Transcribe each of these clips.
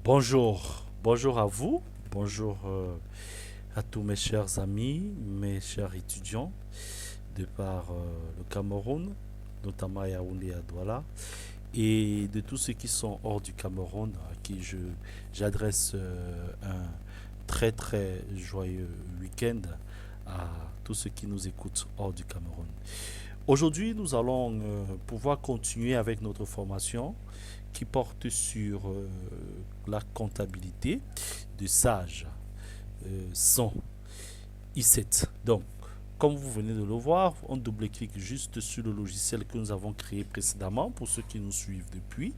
Bonjour à vous, bonjour à tous mes chers amis, mes chers étudiants de par le Cameroun, notamment à Yaoundé et à Douala, et de tous ceux qui sont hors du Cameroun, à qui j'adresse un très joyeux week-end à tous ceux qui nous écoutent hors du Cameroun. Aujourd'hui, nous allons pouvoir continuer avec notre formation qui porte sur la comptabilité de Sage 100 I7. Donc, comme vous venez de le voir, on double-clique juste sur le logiciel que nous avons créé précédemment pour ceux qui nous suivent depuis.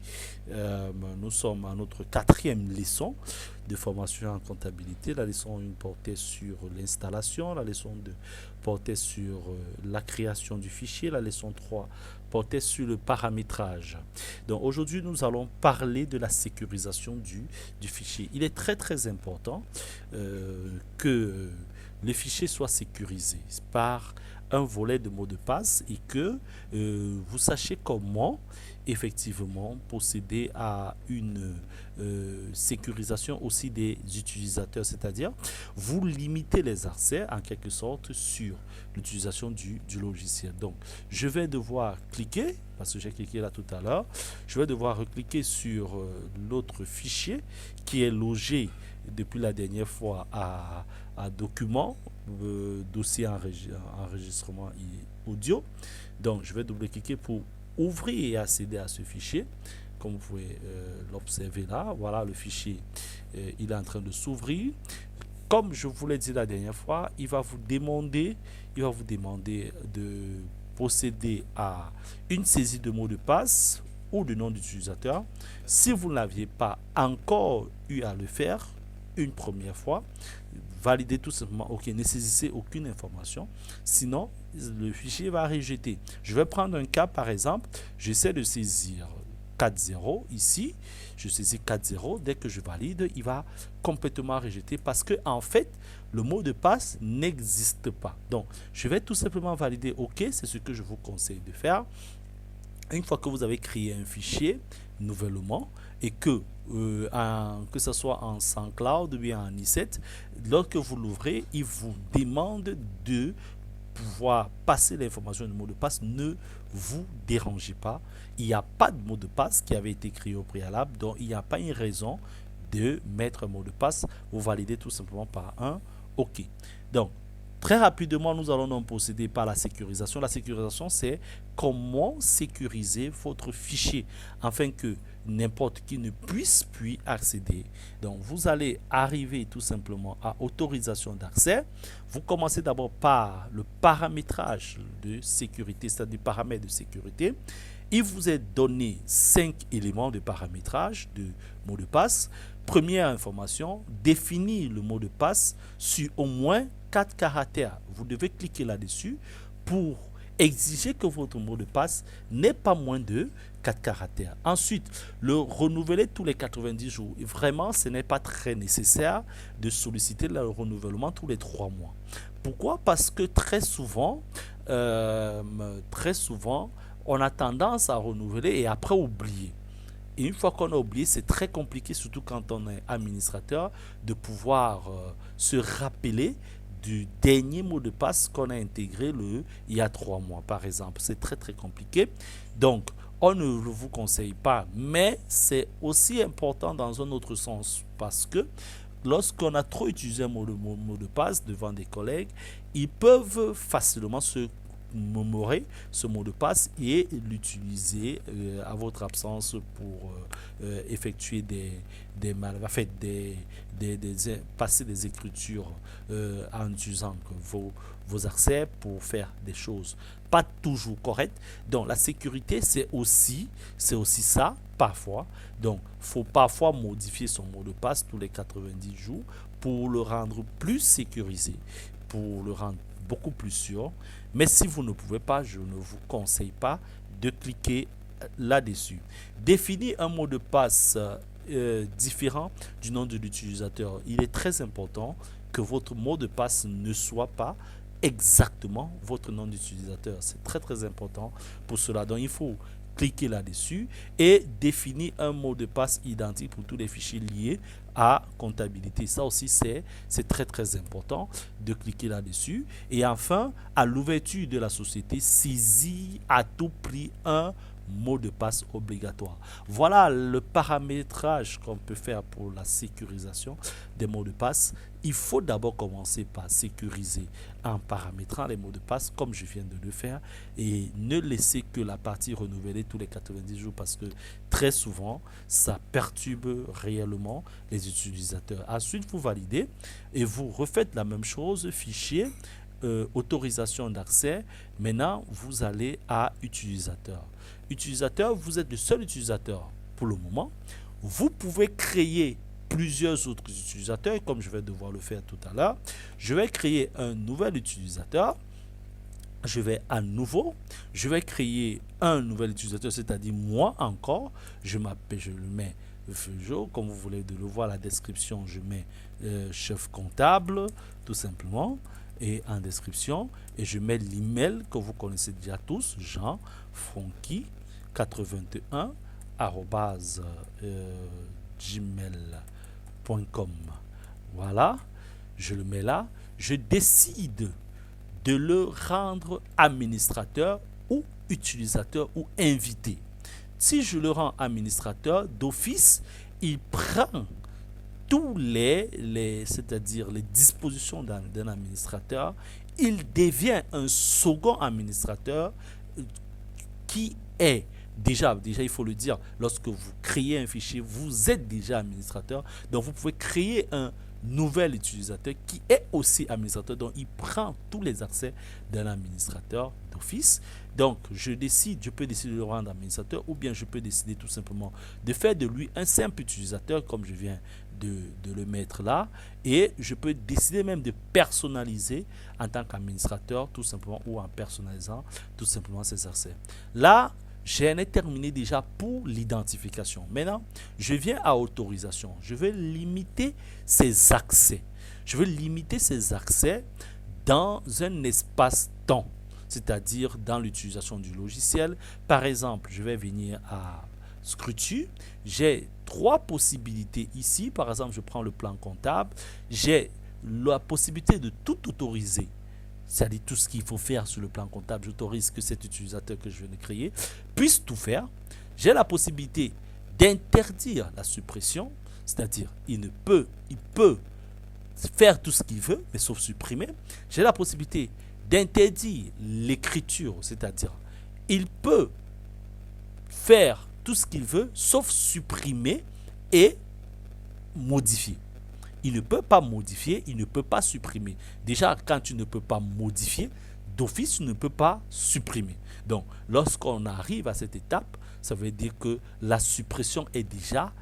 Nous sommes à notre quatrième leçon de formation en comptabilité. La leçon 1 portait sur l'installation, la leçon 2 portait sur la création du fichier, la leçon 3 portait sur le paramétrage. Donc aujourd'hui, nous allons parler de la sécurisation du fichier. Il est très important que le fichier soit sécurisé par un volet de mot de passe et que vous sachiez comment effectivement procéder à une sécurisation aussi des utilisateurs, c'est-à-dire vous limitez les accès en quelque sorte sur l'utilisation du logiciel. Donc je vais devoir cliquer, parce que j'ai cliqué là tout à l'heure, je vais devoir recliquer sur l'autre fichier qui est logé depuis la dernière fois à document, dossier enregistrement audio. Donc je vais double-cliquer pour ouvrir et accéder à ce fichier. Comme vous pouvez l'observer là, voilà le fichier, il est en train de s'ouvrir. Comme je vous l'ai dit la dernière fois, il va vous demander de procéder à une saisie de mot de passe ou de nom d'utilisateur. Si vous n'aviez pas encore eu à le faire une première fois, validez tout simplement OK, ne saisissez aucune information, sinon le fichier va rejeter. Je vais prendre un cas par exemple, j'essaie de saisir 4.0 ici, je saisis 4.0, dès que je valide, il va complètement rejeter parce que en fait, le mot de passe n'existe pas. Donc, je vais tout simplement valider OK, c'est ce que je vous conseille de faire. Une fois que vous avez créé un fichier nouvellement et que ce soit en SoundCloud ou bien en i7, lorsque vous l'ouvrez, il vous demande de pouvoir passer l'information du mot de passe. Ne vous dérangez pas. Il n'y a pas de mot de passe qui avait été créé au préalable, donc il n'y a pas une raison de mettre un mot de passe. Vous validez tout simplement par un OK. Donc, très rapidement, nous allons donc procéder par la sécurisation. La sécurisation, c'est comment sécuriser votre fichier afin que n'importe qui ne puisse plus accéder. Donc, vous allez arriver tout simplement à autorisation d'accès. Vous commencez d'abord par le paramétrage de sécurité, c'est-à-dire paramètres de sécurité. Il vous est donné 5 éléments de paramétrage de mot de passe. Première information, définir le mot de passe sur au moins 4 caractères. Vous devez cliquer là-dessus pour exiger que votre mot de passe n'ait pas moins de 4 caractères. Ensuite, le renouveler tous les 90 jours. Et vraiment, ce n'est pas très nécessaire de solliciter le renouvellement tous les 3 mois. Pourquoi? Parce que très souvent, on a tendance à renouveler et après oublier. Et une fois qu'on a oublié, c'est très compliqué, surtout quand on est administrateur, de pouvoir se rappeler du dernier mot de passe qu'on a intégré il y a 3 mois, par exemple. C'est très compliqué. Donc, on ne vous conseille pas, mais c'est aussi important dans un autre sens parce que lorsqu'on a trop utilisé un mot de passe devant des collègues, ils peuvent facilement se mémorer ce mot de passe et l'utiliser à votre absence pour effectuer passer des écritures en utilisant vos accès pour faire des choses pas toujours correctes. Donc la sécurité c'est aussi ça parfois. Donc il faut parfois modifier son mot de passe tous les 90 jours pour le rendre plus sécurisé, pour le rendre beaucoup plus sûr. Mais si vous ne pouvez pas, je ne vous conseille pas de cliquer là-dessus. Définir un mot de passe différent du nom de l'utilisateur. Il est très important que votre mot de passe ne soit pas exactement votre nom d'utilisateur. C'est très important pour cela. Donc il faut cliquez là-dessus et définissez un mot de passe identique pour tous les fichiers liés à comptabilité. Ça aussi, c'est très très important de cliquer là-dessus. Et enfin, à l'ouverture de la société, saisis à tout prix un mot de passe obligatoire. Voilà le paramétrage qu'on peut faire pour la sécurisation des mots de passe. Il faut d'abord commencer par sécuriser en paramétrant les mots de passe comme je viens de le faire et ne laisser que la partie renouvelée tous les 90 jours parce que très souvent ça perturbe réellement les utilisateurs. Ensuite, vous validez et vous refaites la même chose, fichier, autorisation d'accès. Maintenant, vous allez à utilisateur. Utilisateur, vous êtes le seul utilisateur pour le moment. Vous pouvez créer plusieurs autres utilisateurs, comme je vais devoir le faire tout à l'heure. Je vais créer un nouvel utilisateur. Je vais à nouveau, je vais créer un nouvel utilisateur, c'est-à-dire moi encore. Je le mets Feugeot, comme vous voulez de le voir la description, je mets chef comptable, tout simplement, et en description, et je mets l'email que vous connaissez déjà tous, Jean Franqui 81 @gmail.com. Voilà, je le mets là. Je décide de le rendre administrateur ou utilisateur ou invité. Si je le rends administrateur d'office, il prend tous c'est-à-dire les dispositions d'un administrateur. Il devient un second administrateur qui est déjà, il faut le dire, lorsque vous créez un fichier, vous êtes déjà administrateur. Donc, vous pouvez créer un nouvel utilisateur qui est aussi administrateur. Donc, il prend tous les accès d'un administrateur d'office. Donc, je peux décider de le rendre administrateur ou bien je peux décider tout simplement de faire de lui un simple utilisateur comme je viens de le mettre là. Et je peux décider même de personnaliser en tant qu'administrateur tout simplement ou en personnalisant tout simplement ses accès. Là, j'en ai terminé déjà pour l'identification. Maintenant, je viens à autorisation. Je vais limiter ces accès. Je vais limiter ces accès dans un espace-temps, c'est-à-dire dans l'utilisation du logiciel. Par exemple, je vais venir à Scrutu. J'ai 3 possibilités ici. Par exemple, je prends le plan comptable. J'ai la possibilité de tout autoriser. C'est-à-dire tout ce qu'il faut faire sur le plan comptable, j'autorise que cet utilisateur que je viens de créer puisse tout faire. J'ai la possibilité d'interdire la suppression, c'est-à-dire il peut faire tout ce qu'il veut, mais sauf supprimer. J'ai la possibilité d'interdire l'écriture, c'est-à-dire il peut faire tout ce qu'il veut, sauf supprimer et modifier. Il ne peut pas modifier, il ne peut pas supprimer. Déjà, quand tu ne peux pas modifier, d'office, tu ne peux pas supprimer. Donc, lorsqu'on arrive à cette étape, ça veut dire que la suppression est déjà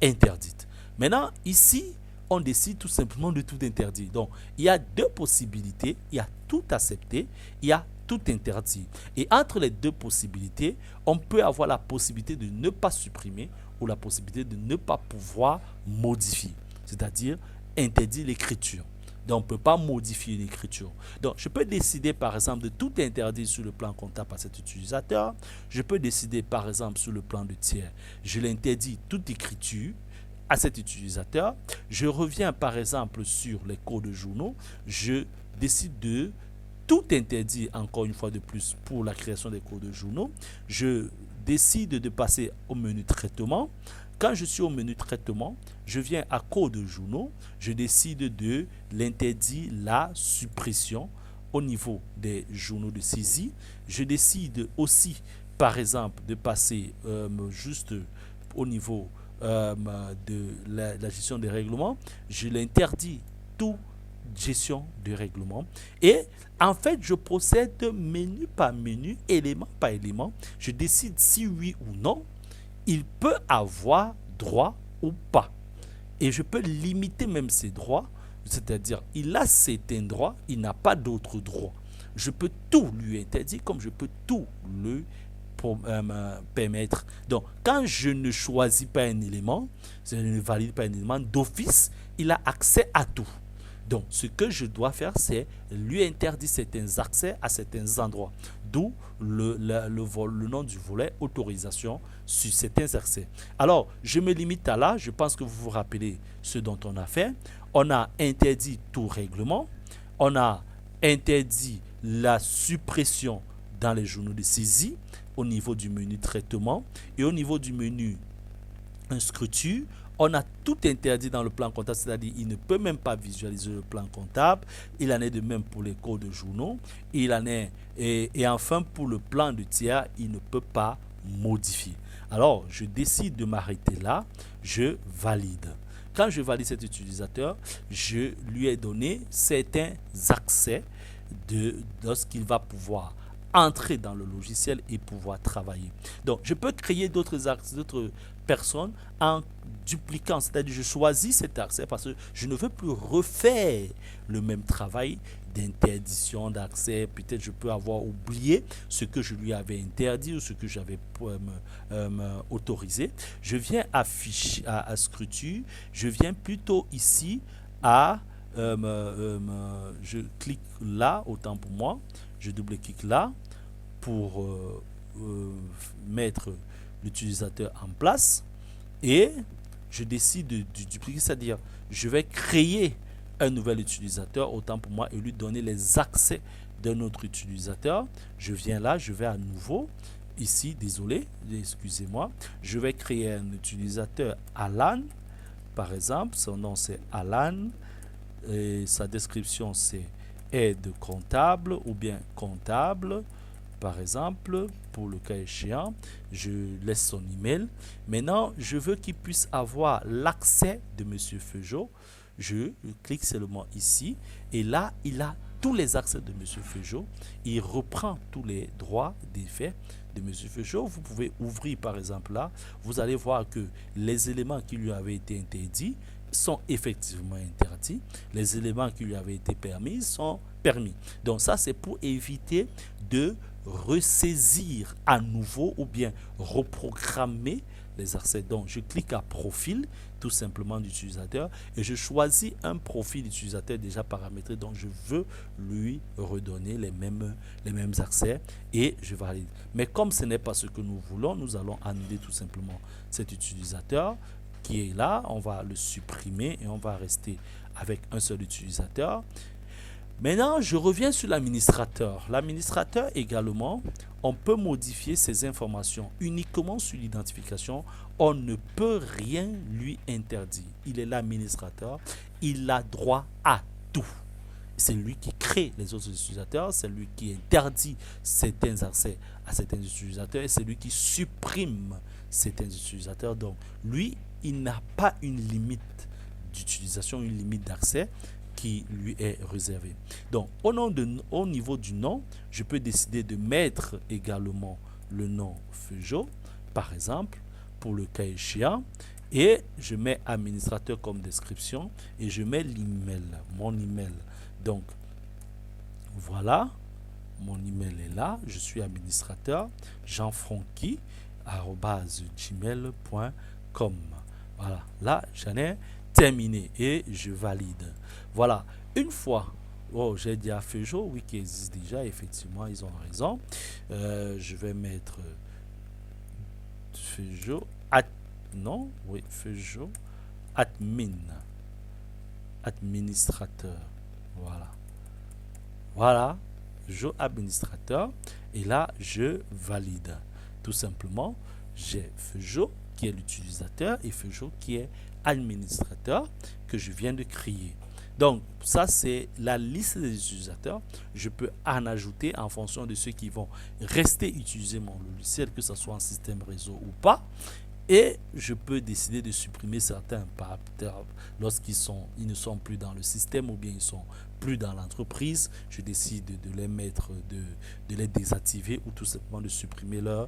interdite. Maintenant, ici, on décide tout simplement de tout interdire. Donc, il y a 2 possibilités. Il y a tout accepter, il y a tout interdit. Et entre les 2 possibilités, on peut avoir la possibilité de ne pas supprimer ou la possibilité de ne pas pouvoir modifier. C'est-à-dire interdire l'écriture. Donc, on ne peut pas modifier l'écriture. Donc, je peux décider, par exemple, de tout interdire sur le plan comptable à cet utilisateur. Je peux décider, par exemple, sur le plan de tiers, je l'interdis toute écriture à cet utilisateur. Je reviens, par exemple, sur les codes journaux. Je décide de tout interdire, encore une fois de plus, pour la création des codes journaux. Je décide de passer au menu traitement. Quand je suis au menu traitement, je viens à code journaux, je décide de l'interdire la suppression au niveau des journaux de saisie. Je décide aussi, par exemple, de passer juste au niveau de la gestion des règlements. Je l'interdis toute gestion de règlement. Et en fait, je procède menu par menu, élément par élément. Je décide si oui ou non il peut avoir droit ou pas. Et je peux limiter même ses droits, c'est-à-dire il a certains droits, il n'a pas d'autres droits. Je peux tout lui interdire comme je peux tout le permettre. Donc, quand je ne choisis pas un élément, je ne valide pas un élément, d'office, il a accès à tout. Donc, ce que je dois faire, c'est lui interdire certains accès à certains endroits. D'où le nom du volet autorisation sur certains accès. Alors, je me limite à là. Je pense que vous vous rappelez ce dont on a fait. On a interdit tout règlement. On a interdit la suppression dans les journaux de saisie au niveau du menu traitement et au niveau du menu inscriture. On a tout interdit dans le plan comptable, c'est-à-dire il ne peut même pas visualiser le plan comptable. Il en est de même pour les codes de journaux. Il en est, et enfin pour le plan de tiers, il ne peut pas modifier. Alors, je décide de m'arrêter là. Je valide. Quand je valide cet utilisateur, je lui ai donné certains accès lorsqu'il va pouvoir entrer dans le logiciel et pouvoir travailler. Donc, je peux créer d'autres personnes en dupliquant, c'est-à-dire je choisis cet accès parce que je ne veux plus refaire le même travail d'interdiction d'accès. Peut-être je peux avoir oublié ce que je lui avais interdit ou ce que j'avais autorisé. Je viens afficher à scruture, je viens plutôt ici à je clique là, autant pour moi, je double-clique là pour mettre l'utilisateur en place et je décide de dupliquer, c'est-à-dire je vais créer un nouvel utilisateur, autant pour moi, et lui donner les accès d'un autre utilisateur. Je viens là, je vais à nouveau ici, désolé, excusez-moi, je vais créer un utilisateur Alan, par exemple, son nom c'est Alan, et sa description c'est aide comptable ou bien comptable, par exemple, pour le cas échéant, je laisse son email. Maintenant, je veux qu'il puisse avoir l'accès de M. Feugeot. Je clique seulement ici et là, il a tous les accès de M. Feugeot. Il reprend tous les droits d'effet de M. Feugeot. Vous pouvez ouvrir par exemple là. Vous allez voir que les éléments qui lui avaient été interdits sont effectivement interdits. Les éléments qui lui avaient été permis sont permis. Donc ça, c'est pour éviter de ressaisir à nouveau ou bien reprogrammer les accès. Donc, je clique à profil tout simplement d'utilisateur et je choisis un profil d'utilisateur déjà paramétré, donc je veux lui redonner les mêmes accès et je valide. Mais comme ce n'est pas ce que nous voulons, nous allons annuler tout simplement cet utilisateur qui est là. On va le supprimer et on va rester avec un seul utilisateur. Maintenant, je reviens sur l'administrateur. L'administrateur également, on peut modifier ses informations uniquement sur l'identification. On ne peut rien lui interdire. Il est l'administrateur. Il a droit à tout. C'est lui qui crée les autres utilisateurs. C'est lui qui interdit certains accès à certains utilisateurs. Et c'est lui qui supprime certains utilisateurs. Donc, lui, il n'a pas une limite d'utilisation, une limite d'accès qui lui est réservé. Donc, au niveau du nom, je peux décider de mettre également le nom Feugeot, par exemple, pour le cas échéant, et je mets administrateur comme description, et je mets l'email, mon email. Donc, voilà, mon email est là, je suis administrateur, jeanfranqui@gmail.com. Voilà, là, j'en ai terminé et je valide. Voilà, une fois, j'ai dit à Feugeot, oui, qui existe déjà, effectivement, ils ont raison. Je vais mettre Feugeot, Feugeot, administrateur. Voilà, Feugeot, administrateur. Et là, je valide. Tout simplement, j'ai Feugeot qui est l'utilisateur et Feugeot qui est administrateur que je viens de créer. Donc, ça, c'est la liste des utilisateurs. Je peux en ajouter en fonction de ceux qui vont rester utiliser mon logiciel, que ce soit en système réseau ou pas. Et je peux décider de supprimer certains lorsqu'ils ne sont plus dans le système ou bien ils ne sont plus dans l'entreprise. Je décide de les mettre, de les désactiver ou tout simplement de supprimer leurs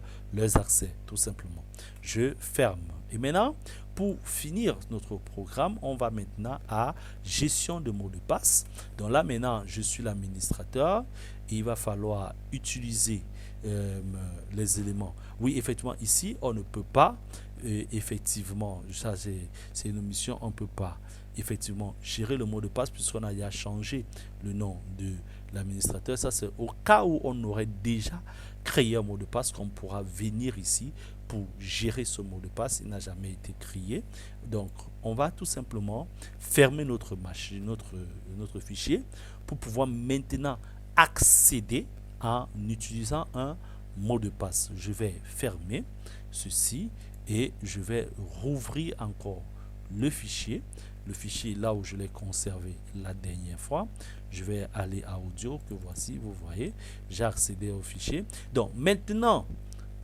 accès, tout simplement. Je ferme. Et maintenant, pour finir notre programme, on va maintenant à gestion de mots de passe. Donc là, maintenant, je suis l'administrateur et il va falloir utiliser les éléments. Oui, effectivement, ici, on ne peut pas effectivement, ça c'est une omission, on ne peut pas effectivement gérer le mot de passe puisqu'on a déjà changé le nom de l'administrateur. Ça c'est au cas où on aurait déjà créé un mot de passe qu'on pourra venir ici pour gérer ce mot de passe. Il n'a jamais été créé. Donc on va tout simplement fermer notre machine, notre fichier pour pouvoir maintenant accéder en utilisant un mot de passe. Je vais fermer ceci et je vais rouvrir encore le fichier là où je l'ai conservé la dernière fois. Je vais aller à audio que voici, vous voyez, j'ai accédé au fichier. Donc maintenant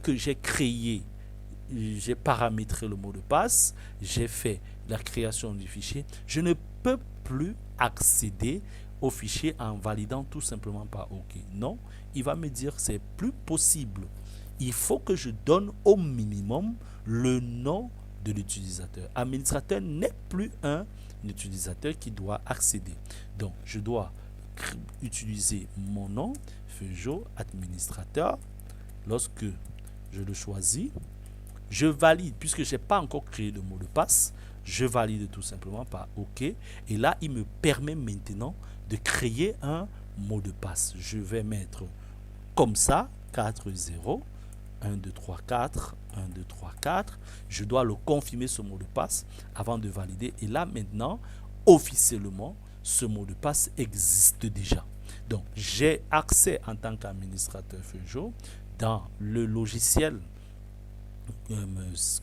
que j'ai créé, j'ai paramétré le mot de passe, j'ai fait la création du fichier, je ne peux plus accéder au fichier en validant tout simplement par OK. Non, il va me dire que c'est plus possible. Il faut que je donne au minimum le nom de l'utilisateur. Administrateur n'est plus un utilisateur qui doit accéder. Donc, je dois utiliser mon nom, Feugeot, administrateur. Lorsque je le choisis, je valide, puisque je n'ai pas encore créé le mot de passe, je valide tout simplement par OK. Et là, il me permet maintenant de créer un mot de passe. Je vais mettre comme ça, 4-0, 1, 2, 3, 4, 1, 2, 3, 4. Je dois le confirmer ce mot de passe avant de valider. Et là, maintenant, officiellement, ce mot de passe existe déjà. Donc, j'ai accès en tant qu'administrateur Feugeot dans le logiciel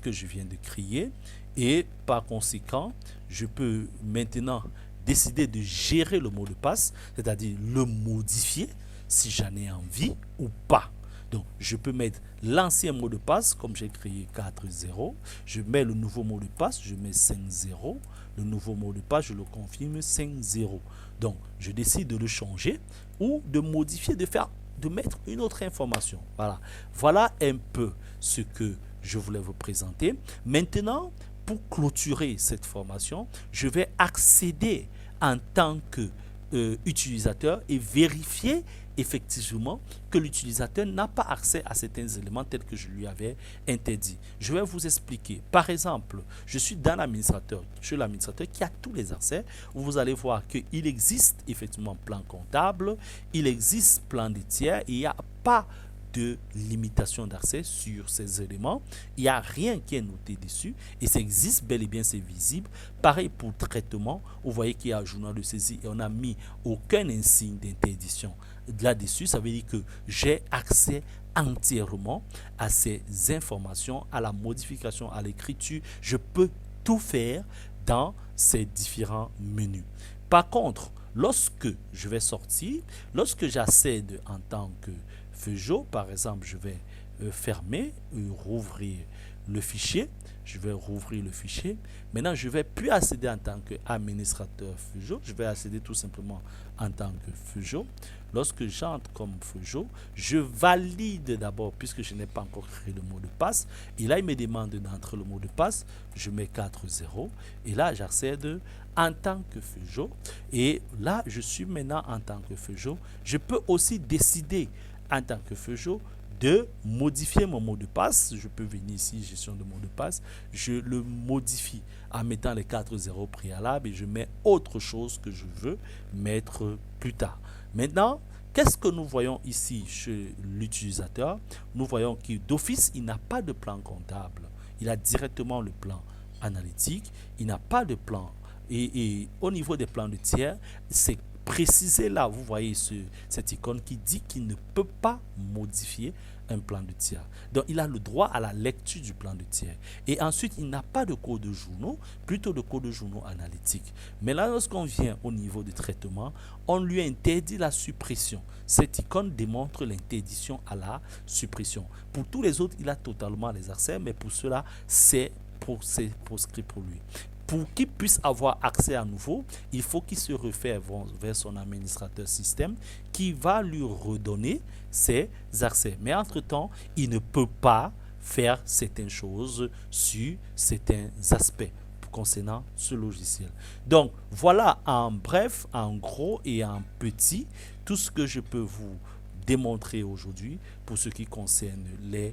que je viens de créer. Et par conséquent, je peux maintenant décider de gérer le mot de passe, c'est-à-dire le modifier si j'en ai envie ou pas. Donc, je peux mettre l'ancien mot de passe, comme j'ai créé 4.0. Je mets le nouveau mot de passe, je mets 5.0. Le nouveau mot de passe, je le confirme 5.0. Donc, je décide de le changer ou de modifier, de mettre une autre information. Voilà un peu ce que je voulais vous présenter. Maintenant, pour clôturer cette formation, je vais accéder en tant que utilisateur et vérifier effectivement que l'utilisateur n'a pas accès à certains éléments tels que je lui avais interdit. Je vais vous expliquer. Par exemple, je suis dans l'administrateur, chez l'administrateur qui a tous les accès. Vous allez voir qu'il existe effectivement plan comptable, il existe plan des tiers et il n'y a pas de limitation d'accès sur ces éléments. Il n'y a rien qui est noté dessus et ça existe bel et bien, c'est visible. Pareil pour traitement, vous voyez qu'il y a un journal de saisie et on n'a mis aucun insigne d'interdiction là-dessus. Ça veut dire que j'ai accès entièrement à ces informations, à la modification, à l'écriture. Je peux tout faire dans ces différents menus. Par contre, lorsque je vais sortir, lorsque j'accède en tant que Feugeot, par exemple, je vais fermer, rouvrir le fichier. Je vais rouvrir le fichier. Maintenant, je ne vais plus accéder en tant qu'administrateur Feugeot. Je vais accéder tout simplement en tant que Feugeot. Lorsque j'entre comme Feugeot, je valide d'abord, puisque je n'ai pas encore créé le mot de passe. Et là, il me demande d'entrer le mot de passe. Je mets 4.0. Et là, j'accède en tant que Feugeot. Et là, je suis maintenant en tant que Feugeot. Je peux aussi décider en tant que Feugeot de modifier mon mot de passe. Je peux venir ici, gestion de mot de passe. Je le modifie en mettant les 4.0 préalables et je mets autre chose que je veux mettre plus tard. Maintenant, qu'est-ce que nous voyons ici chez l'utilisateur? Nous voyons que d'office, il n'a pas de plan comptable. Il a directement le plan analytique. Il n'a pas de plan. Et au niveau des plans de tiers, c'est précisé là, vous voyez cette icône qui dit qu'il ne peut pas modifier un plan de tiers. Donc, il a le droit à la lecture du plan de tiers. Et ensuite, il n'a pas de code de journaux, plutôt de code de journaux analytique. Mais là, lorsqu'on vient au niveau du traitement, on lui interdit la suppression. Cette icône démontre l'interdiction à la suppression. Pour tous les autres, il a totalement les accès, mais pour cela, c'est proscrit pour lui. Pour qu'il puisse avoir accès à nouveau, il faut qu'il se réfère vers son administrateur système qui va lui redonner ses accès. Mais entre-temps, il ne peut pas faire certaines choses sur certains aspects concernant ce logiciel. Donc, voilà en bref, en gros et en petit, tout ce que je peux vous démontré aujourd'hui pour ce qui concerne le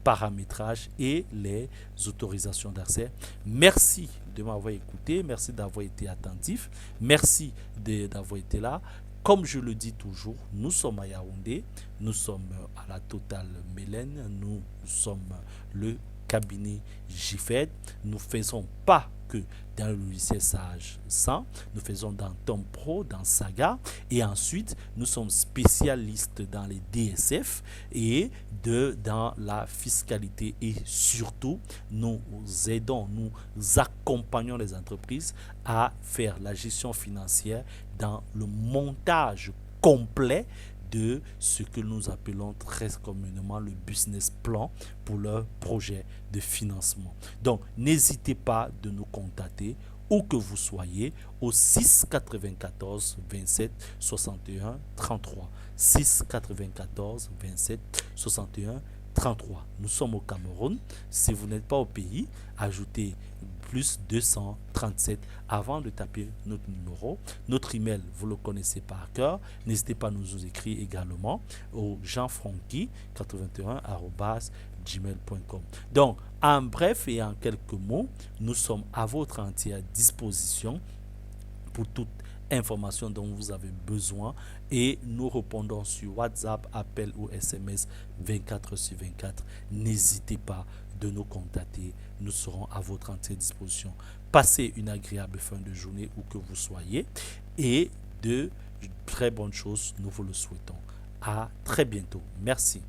paramétrage et les autorisations d'accès. Merci de m'avoir écouté, merci d'avoir été attentif, merci d'avoir été là. Comme je le dis toujours, nous sommes à Yaoundé, nous sommes à la Total Mélène, nous sommes le cabinet GIFED. Nous ne faisons pas que dans le logiciel Sage 100, nous faisons dans Tom Pro, dans Saga, et ensuite nous sommes spécialistes dans les DSF et dans la fiscalité, et surtout nous aidons, nous accompagnons les entreprises à faire la gestion financière dans le montage complet de ce que nous appelons très communément le business plan pour leur projet de financement. Donc, n'hésitez pas de nous contacter où que vous soyez au 6 94 27 61 33. 6 94 27 61 33. Nous sommes au Cameroun. Si vous n'êtes pas au pays, ajoutez plus 237 avant de taper notre numéro. Notre email, vous le connaissez par cœur. N'hésitez pas à nous écrire également au jeanfranqui81@gmail.com. Donc, en bref et en quelques mots, nous sommes à votre entière disposition pour toute information dont vous avez besoin, et nous répondons sur WhatsApp, appel ou SMS 24/24. N'hésitez pas de nous contacter, nous serons à votre entière disposition. Passez une agréable fin de journée où que vous soyez, et de très bonnes choses, nous vous le souhaitons. À très bientôt. Merci.